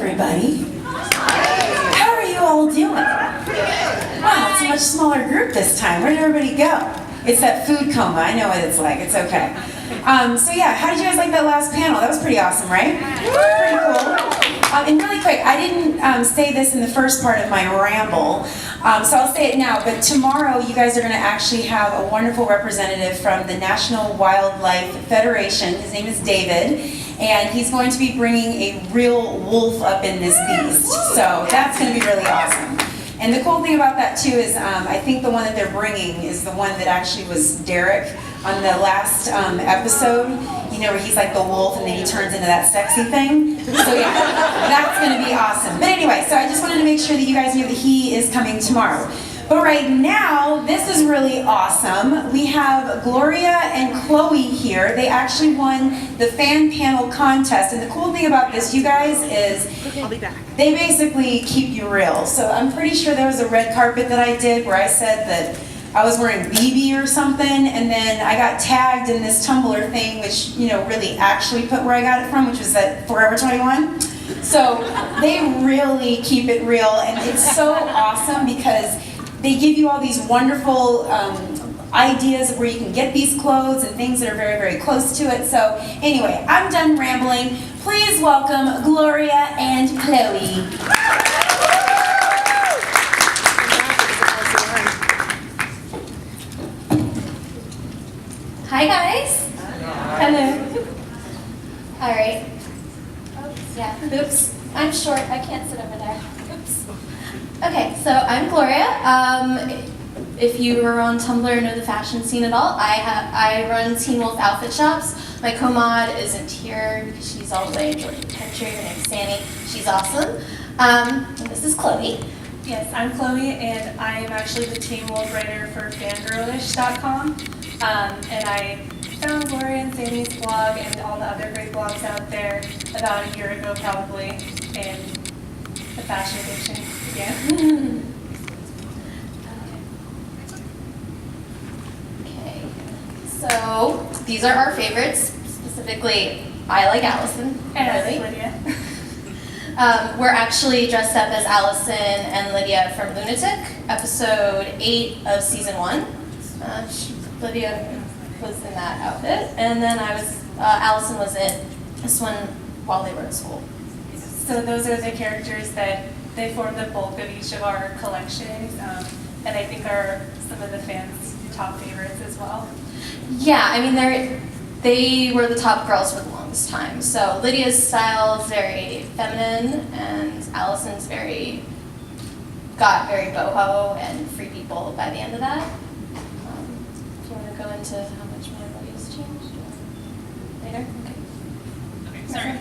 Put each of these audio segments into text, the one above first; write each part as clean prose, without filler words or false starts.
everybody. How are you all doing? Wow, it's a much smaller group this time. Where did everybody go? It's that food coma. I know what it's like. It's okay. So yeah, how did you guys like that last panel? That was pretty awesome, right? Pretty cool. And really quick, I didn't say this in the first part of my ramble, so I'll say it now, but tomorrow you guys are going to actually have a wonderful representative from the National Wildlife Federation. His name is David, and he's going to be bringing a real wolf up in this beast, so that's going to be really awesome. And the cool thing about that too is I think the one that they're bringing is the one that actually was Derek on the last episode, you know, where he's like the wolf and then he turns into that sexy thing. So yeah, that's going to be awesome. But anyway, so I just wanted to make sure that you guys knew that he is coming tomorrow. But right now, this is really awesome. We have Gloria and Chloe here. They actually won the fan panel contest. And the cool thing about this, you guys, is they basically keep you real. So I'm pretty sure there was a red carpet that I did where I said that I was wearing BB or something, and then I got tagged in this Tumblr thing, which, you know, really actually put where I got it from, which was at Forever 21. So they really keep it real, and it's so awesome because they give you all these wonderful ideas of where you can get these clothes and things that are very, very close to it. So anyway, I'm done rambling. Please welcome Gloria and Chloe. Hi guys. Hello. All right. Oops, yeah. Oops. I'm short. I can't sit over there. Oops. Okay, so I'm Gloria. If you are on Tumblr and know the fashion scene at all, I run Teen Wolf outfit shops. My co-mod isn't here because she's all the way in Georgia country. Her name's Sandy. She's awesome. And this is Chloe. Yes, I'm Chloe, and I am actually the Teen Wolf writer for fangirlish.com. And I found Gloria and Sandy's blog and all the other great blogs out there about a year ago probably, and the fashion addiction began. Okay, so these are our favorites. Specifically, I like Allison. And Lydia. We're actually dressed up as Allison and Lydia from Lunatic, episode 8 of season 1. Lydia was in that outfit, and then Allison was in this one while they were in school. So those are the characters that they form the bulk of each of our collections, and I think are some of the fans' top favorites as well. Yeah, I mean they were the top girls for the longest time. So Lydia's style is very feminine, and Allison's got very boho and free people by the end of that. Do you want to go into how much my Lydia's changed later? Okay, sorry.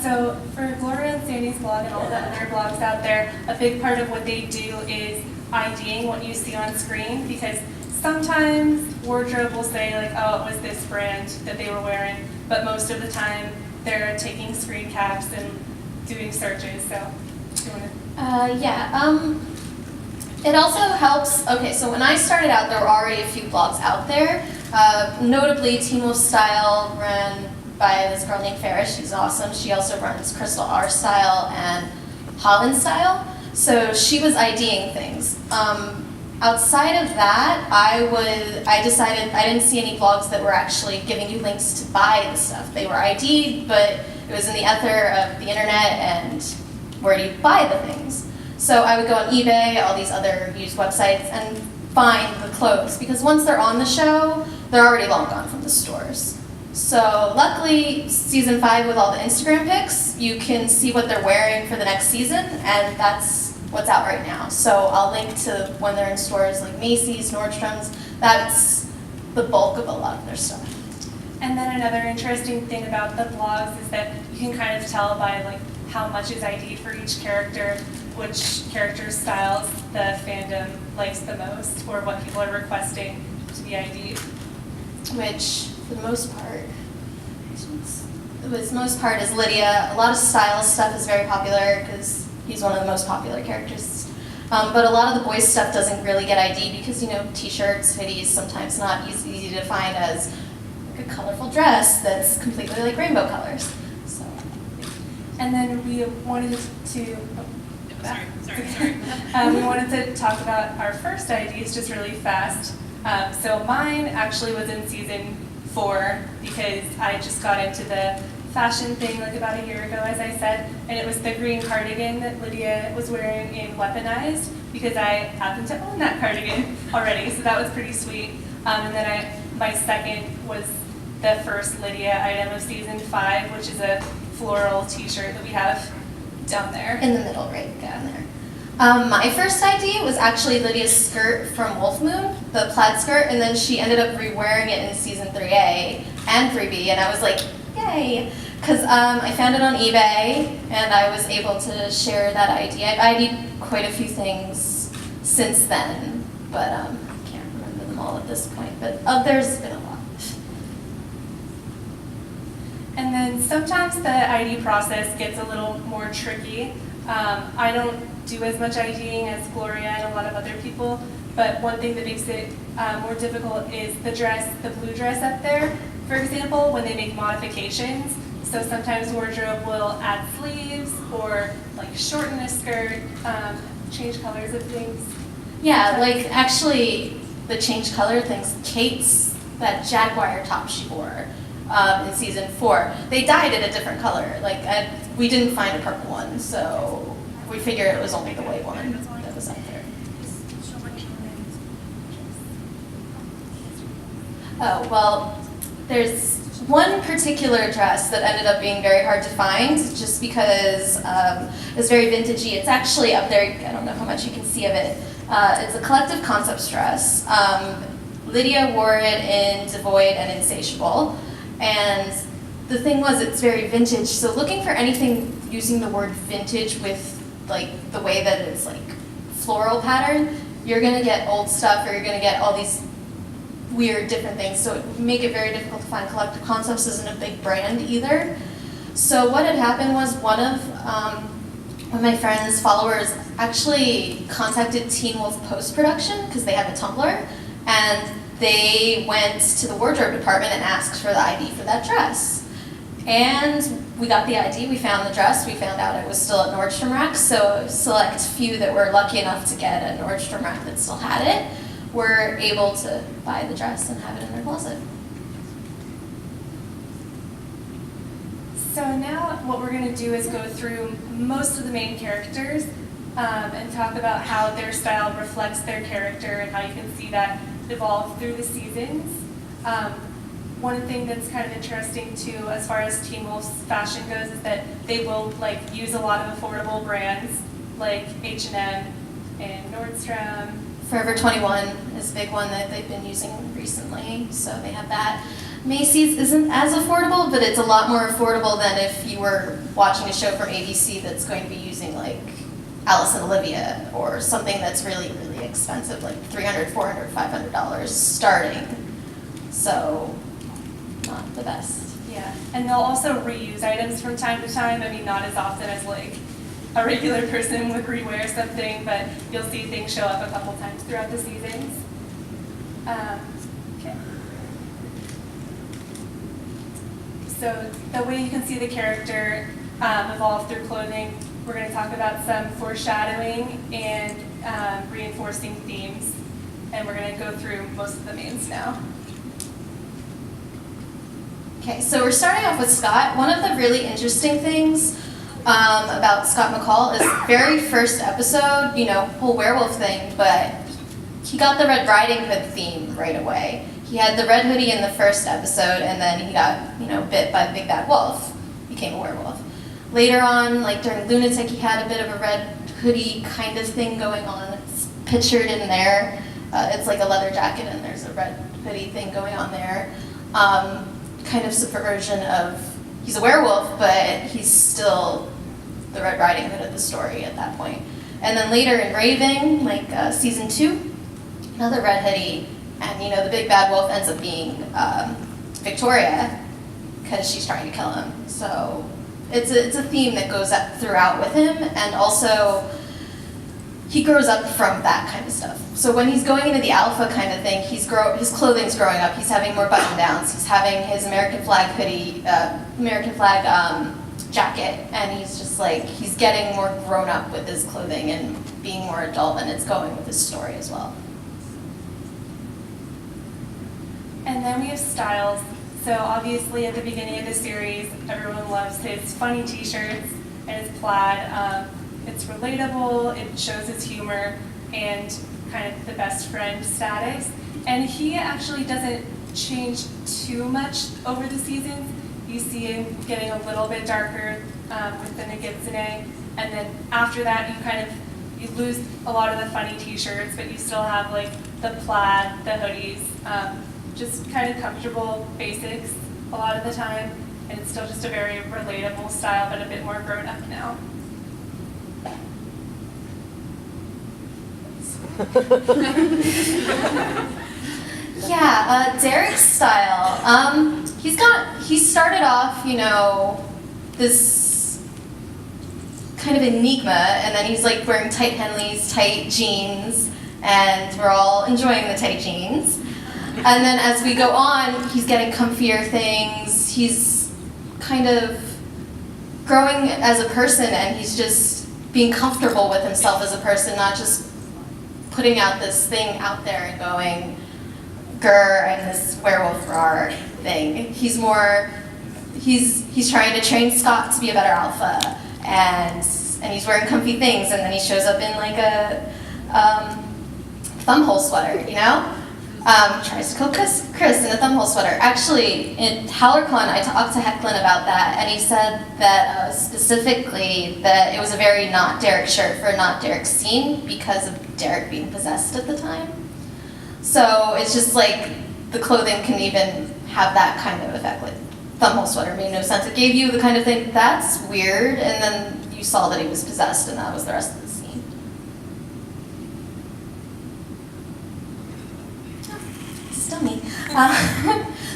So for Gloria and Sandy's blog and all the other blogs out there, a big part of what they do is IDing what you see on screen, because sometimes wardrobe will say like, oh, it was this brand that they were wearing, but most of the time they're taking screen caps and doing searches. So, do you want to? It also helps. Okay, so when I started out, there were already a few blogs out there. Notably, Teen Wolf Style, run by this girl named Farrah. She's awesome. She also runs Crystal R Style and Holland Style. So she was IDing things. Outside of that, I decided I didn't see any blogs that were actually giving you links to buy the stuff. They were ID'd, but it was in the ether of the internet, and where do you buy the things? So I would go on eBay, all these other used websites, and find the clothes, because once they're on the show, they're already long gone from the stores. So luckily, season 5 with all the Instagram pics, you can see what they're wearing for the next season, and that's what's out right now. So I'll link to when they're in stores like Macy's, Nordstrom's. That's the bulk of a lot of their stuff. And then another interesting thing about the blogs is that you can kind of tell by like how much is ID'd for each character, which character styles the fandom likes the most, or what people are requesting to be ID'd. Which, for the most part, is Lydia. A lot of style stuff is very popular because he's one of the most popular characters. But a lot of the boys' stuff doesn't really get ID'd because, you know, t-shirts, hoodies, sometimes not easy to find as like a colorful dress that's completely like rainbow colors. So. And then we wanted to, we wanted to talk about our first IDs just really fast. So mine actually was in season 4 because I just got into the fashion thing like about a year ago, as I said, and it was the green cardigan that Lydia was wearing in Weaponized because I happened to own that cardigan already, so that was pretty sweet. And then my second was the first Lydia item of season 5, which is a floral t-shirt that we have down there. In the middle, right down there. My first ID was actually Lydia's skirt from Wolf Moon, the plaid skirt, and then she ended up re-wearing it in season 3A and 3B, and I was like, yay! Because I found it on eBay, and I was able to share that ID. I've ID'd quite a few things since then, but I can't remember them all at this point, but there's been a lot. And then sometimes the ID process gets a little more tricky. I don't do as much IDing as Gloria and a lot of other people, but one thing that makes it more difficult is the dress, the blue dress up there, for example, when they make modifications. So sometimes wardrobe will add sleeves or like shorten a skirt, change colors of things. Yeah, like actually the change color things, Kate's, that Jaguar top she wore in season 4, they dyed it a different color. Like we didn't find a purple one, so we figured it was only the white one that was up there. Oh, well, there's one particular dress that ended up being very hard to find just because it's very vintagey. It's actually up there, I don't know how much you can see of it. It's a collective concepts dress. Lydia wore it in Devoid and Insatiable. And the thing was, it's very vintage. So looking for anything using the word vintage with like the way that it's like floral pattern, you're gonna get old stuff or you're gonna get all these weird different things, so it would make it very difficult to find. Collective Concepts isn't a big brand either. So what had happened was one of my friend's followers actually contacted Teen Wolf Post-Production because they have a Tumblr, and they went to the wardrobe department and asked for the ID for that dress. And we got the ID, we found the dress, we found out it was still at Nordstrom Rack, so a select few that were lucky enough to get a Nordstrom Rack that still had it were able to buy the dress and have it in their closet. So now what we're going to do is go through most of the main characters and talk about how their style reflects their character and how you can see that evolve through the seasons. One thing that's kind of interesting too, as far as Teen Wolf's fashion goes, is that they will like use a lot of affordable brands like H&M and Nordstrom. Forever 21 is a big one that they've been using recently, so they have that. Macy's isn't as affordable, but it's a lot more affordable than if you were watching a show from ABC that's going to be using like Alice and Olivia or something that's really, really expensive, like $300, $400, $500 starting. So, not the best. Yeah, and they'll also reuse items from time to time. I mean, not as often as like a regular person would rewear something, but you'll see things show up a couple times throughout the seasons. Okay. So the way you can see the character evolve through clothing, we're going to talk about some foreshadowing and reinforcing themes, and we're going to go through most of the mains now. Okay, so we're starting off with Scott. One of the really interesting things about Scott McCall is very first episode, you know, whole werewolf thing, but he got the Red Riding Hood theme right away. He had the red hoodie in the first episode, and then he got, you know, bit by the big bad wolf, became a werewolf. Later on, like during Lunatic, he had a bit of a red hoodie kind of thing going on. It's pictured in there. It's like a leather jacket, and there's a red hoodie thing going on there. Kind of subversion of, he's a werewolf, but he's still the Red Riding Hood of the story at that point. And then later in Raving, like season 2, another red hoodie, and you know the big bad wolf ends up being Victoria because she's trying to kill him. So it's a theme that goes up throughout with him, and also he grows up from that kind of stuff. So when he's going into the alpha kind of thing, his clothing's growing up. He's having more button downs. He's having his American flag hoodie, American flag jacket, and he's just like, he's getting more grown up with his clothing and being more adult, and it's going with his story as well. And then we have styles. So obviously at the beginning of the series, everyone loves his funny t-shirts and his plaid. It's relatable, it shows his humor, and kind of the best friend status. And he actually doesn't change too much over the seasons. You see him getting a little bit darker with the Nagitsune, and then after that you lose a lot of the funny t-shirts, but you still have like the plaid, the hoodies, just kind of comfortable basics a lot of the time, and it's still just a very relatable style, but a bit more grown up now. Yeah, Derek's style. He started off, this kind of enigma, and then he's like wearing tight Henleys, tight jeans, and we're all enjoying the tight jeans. And then as we go on, he's getting comfier things, he's kind of growing as a person, and he's just being comfortable with himself as a person, not just putting out this thing out there and going, grr, and this werewolf roar thing. He's trying to train Scott to be a better alpha, and he's wearing comfy things, and then he shows up in like a thumbhole sweater, tries to kill Chris in a thumbhole sweater. Actually, in HowlerCon, I talked to Hecklin about that, and he said that specifically that it was a very not Derek shirt for a not Derek scene because of Derek being possessed at the time. So it's just like the clothing can even have that kind of effect. Like thumbhole sweater made no sense. It gave you the kind of thing, that's weird, and then you saw that he was possessed, and that was the rest of the scene. Still me.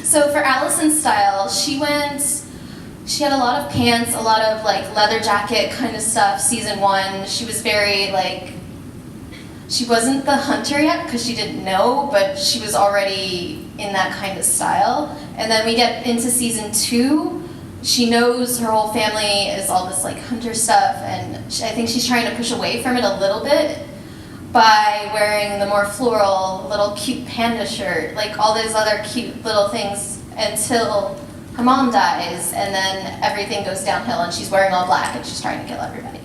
So for Allison's style, she had a lot of pants, a lot of like leather jacket kind of stuff, season 1. She was very like, she wasn't the hunter yet because she didn't know, but she was already in that kind of style. And then we get into season 2, she knows her whole family is all this like hunter stuff, and I think she's trying to push away from it a little bit by wearing the more floral, little cute panda shirt, like all those other cute little things until her mom dies, and then everything goes downhill and she's wearing all black and she's trying to kill everybody.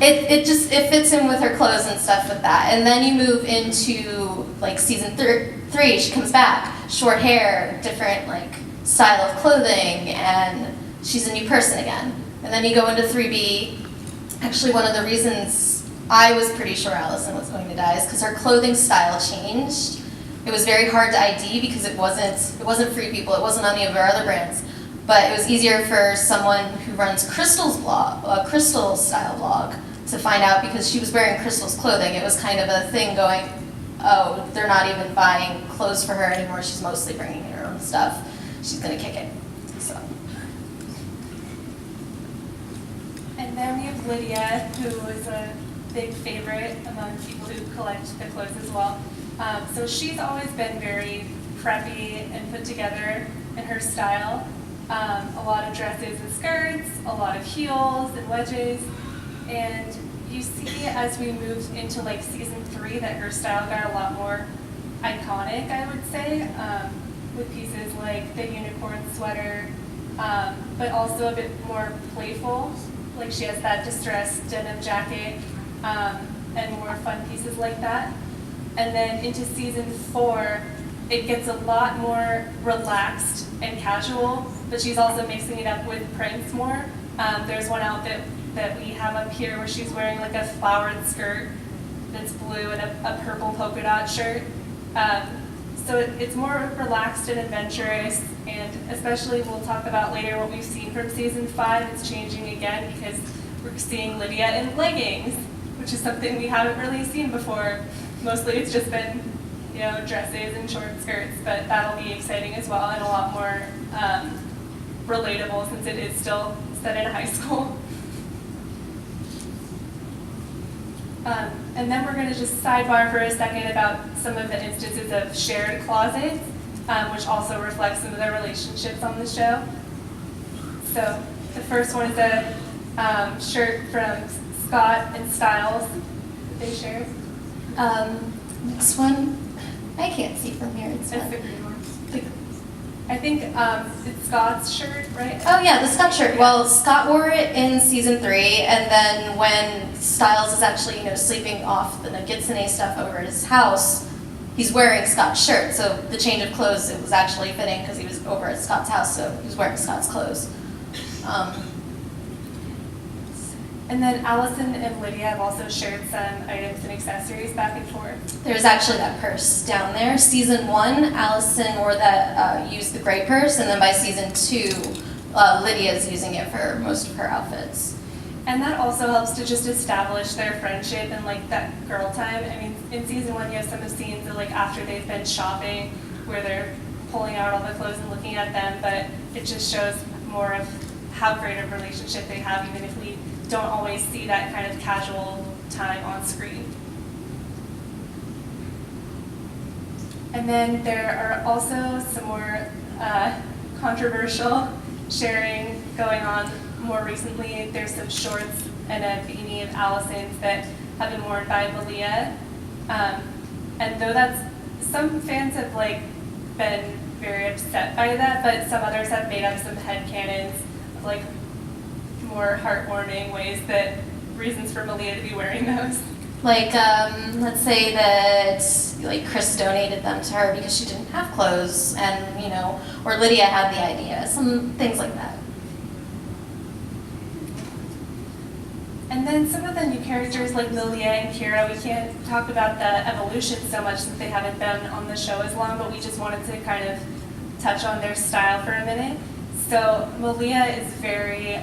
It fits in with her clothes and stuff with that. And then you move into like season 3, she comes back, short hair, different like style of clothing, and she's a new person again. And then you go into 3B. Actually, one of the reasons I was pretty sure Allison was going to die is because her clothing style changed. It was very hard to ID because it wasn't Free People, it wasn't any of our other brands. But it was easier for someone who runs Crystal's blog, a Crystal style blog, to find out because she was wearing Crystal's clothing. It was kind of a thing going, oh, they're not even buying clothes for her anymore. She's mostly bringing in her own stuff. She's gonna kick it. So. And then we have Lydia, who is a big favorite among people who collect the clothes as well. So she's always been very preppy and put together in her style. A lot of dresses and skirts, a lot of heels and wedges, and you see as we moved into like season 3 that her style got a lot more iconic, I would say, with pieces like the unicorn sweater, but also a bit more playful. Like she has that distressed denim jacket and more fun pieces like that. And then into season 4, it gets a lot more relaxed and casual, but she's also mixing it up with prints more. There's one outfit that we have up here where she's wearing like a flowered skirt that's blue and a purple polka dot shirt. So it's more relaxed and adventurous, and especially we'll talk about later what we've seen from season 5. It's changing again because we're seeing Lydia in leggings, which is something we haven't really seen before. Mostly it's just been dresses and short skirts, but that'll be exciting as well and a lot more relatable since it is still set in high school. And then we're going to just sidebar for a second about some of the instances of shared closets, which also reflects some of the relationships on the show. So the first one is a shirt from Scott and Styles that they shared. Next one, I can't see from here. It's That's not. the green one. I think it's Scott's shirt, right? Oh yeah, the Scott shirt. Well, Scott wore it in season 3, and then when Styles is actually, sleeping off the Gitsune stuff over at his house, he's wearing Scott's shirt. So the change of clothes, it was actually fitting because he was over at Scott's house, so he was wearing Scott's clothes. And then Allison and Lydia have also shared some items and accessories back and forth. There's actually that purse down there. Season 1, Allison wore that, used the gray purse, and then by season 2, Lydia's using it for most of her outfits. And that also helps to just establish their friendship and like that girl time. I mean, in season 1, you have some of the scenes that like after they've been shopping where they're pulling out all the clothes and looking at them, but it just shows more of how great a relationship they have, even if we don't always see that kind of casual time on screen. And then there are also some more controversial sharing going on more recently. There's some shorts and a beanie of Allison's that have been worn by Malia. And though some fans have been very upset by that, but some others have made up some headcanons of more heartwarming reasons for Malia to be wearing those. Let's say that Chris donated them to her because she didn't have clothes, and or Lydia had the idea, some things like that. And then some of the new characters like Malia and Kira, we can't talk about the evolution so much since they haven't been on the show as long, but we just wanted to kind of touch on their style for a minute. So Malia is very,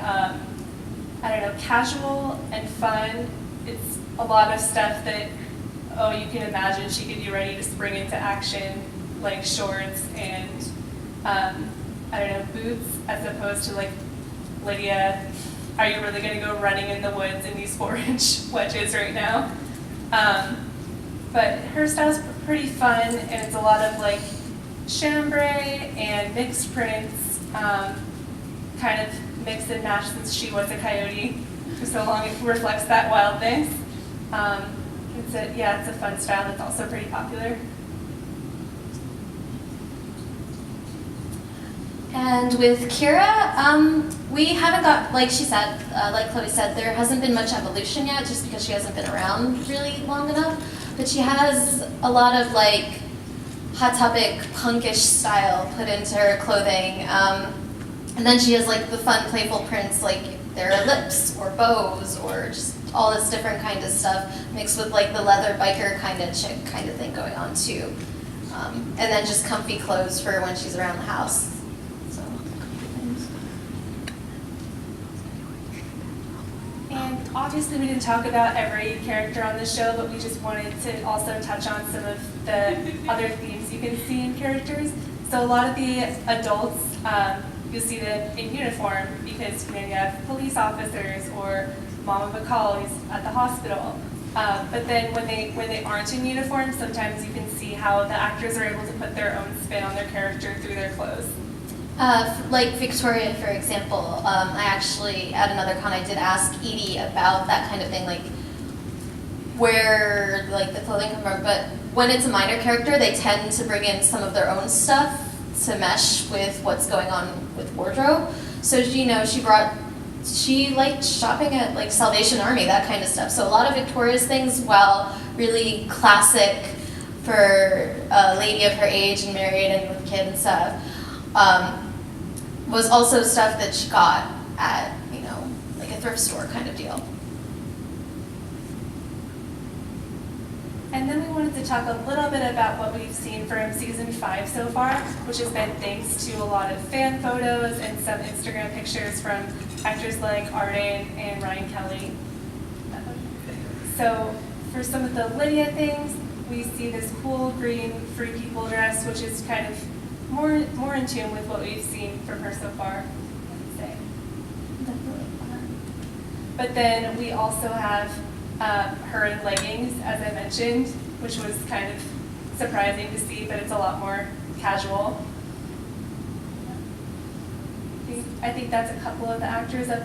casual and fun. It's a lot of stuff that, you can imagine she could be ready to spring into action, like shorts and, boots, as opposed to Lydia, are you really going to go running in the woods in these 4-inch wedges right now? But her style's pretty fun, and it's a lot of chambray and mixed prints, kind of mix and match since she was a coyote for so long. It reflects that wildness. It's a fun style that's also pretty popular. And with Kira, we haven't got, like she said, like Chloe said, there hasn't been much evolution yet just because she hasn't been around really long enough. But she has a lot of Hot Topic punkish style put into her clothing. And then she has the fun, playful prints, there are lips or bows or just all this different kind of stuff mixed with the leather biker kind of chick kind of thing going on too. And then just comfy clothes for when she's around the house. And obviously we didn't talk about every character on the show, but we just wanted to also touch on some of the other themes you can see in characters. So a lot of the adults, you'll see them in uniform because you have police officers or Mama Bacall who's at the hospital. But then when they aren't in uniform, sometimes you can see how the actors are able to put their own spin on their character through their clothes. Like Victoria, for example, I actually, at another con, I did ask Edie about that kind of thing, where the clothing comes from. But when it's a minor character, they tend to bring in some of their own stuff to mesh with what's going on with wardrobe. So, she liked shopping at Salvation Army, that kind of stuff. So a lot of Victoria's things, while really classic for a lady of her age and married and with kids and stuff, was also stuff that she got at, a thrift store kind of deal. And then we wanted to talk a little bit about what we've seen from season 5 so far, which has been thanks to a lot of fan photos and some Instagram pictures from actors like Arden and Ryan Kelly. So for some of the Lydia things, we see this cool green Free People dress, which is kind of more in tune with what we've seen from her so far, I'd say. But then we also have her in leggings, as I mentioned, which was kind of surprising to see, but it's a lot more casual. I think that's a couple of the actors of